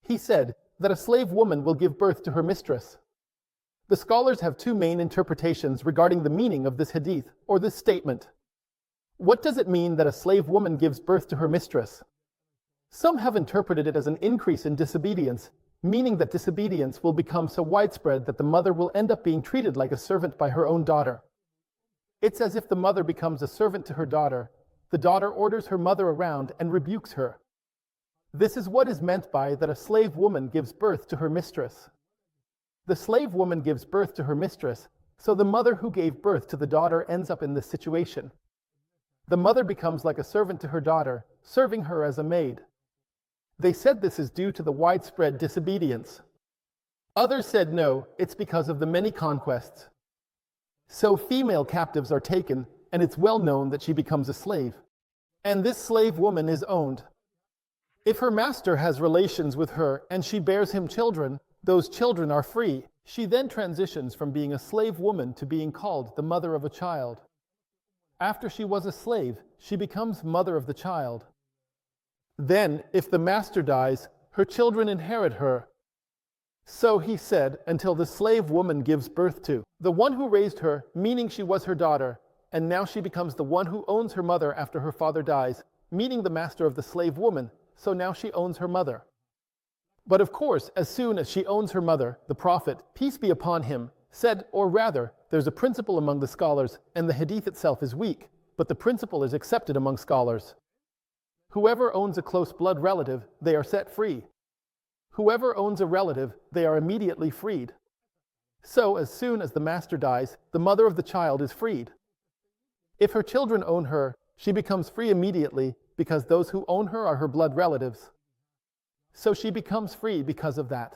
He said that a slave woman will give birth to her mistress. The scholars have two main interpretations regarding the meaning of this hadith, or this statement. What does it mean that a slave woman gives birth to her mistress? Some have interpreted it as an increase in disobedience, meaning that disobedience will become so widespread that the mother will end up being treated like a servant by her own daughter. It's as if the mother becomes a servant to her daughter. The daughter orders her mother around and rebukes her. This is what is meant by that a slave woman gives birth to her mistress. The slave woman gives birth to her mistress, so the mother who gave birth to the daughter ends up in this situation. The mother becomes like a servant to her daughter, serving her as a maid. They said this is due to the widespread disobedience. Others said no, it's because of the many conquests. So female captives are taken, and it's well known that she becomes a slave. And this slave woman is owned. If her master has relations with her and she bears him children, those children are free. She then transitions from being a slave woman to being called the mother of a child. After she was a slave, she becomes mother of the child. Then, if the master dies, her children inherit her. So he said, until the slave woman gives birth to the one who raised her, meaning she was her daughter, and now she becomes the one who owns her mother after her father dies, meaning the master of the slave woman, so now she owns her mother. But of course, as soon as she owns her mother, the Prophet, peace be upon him, said, or rather, there's a principle among the scholars, and the hadith itself is weak, but the principle is accepted among scholars. Whoever owns a close blood relative, they are set free. Whoever owns a relative, they are immediately freed. So, as soon as the master dies, the mother of the child is freed. If her children own her, she becomes free immediately, because those who own her are her blood relatives. So she becomes free because of that.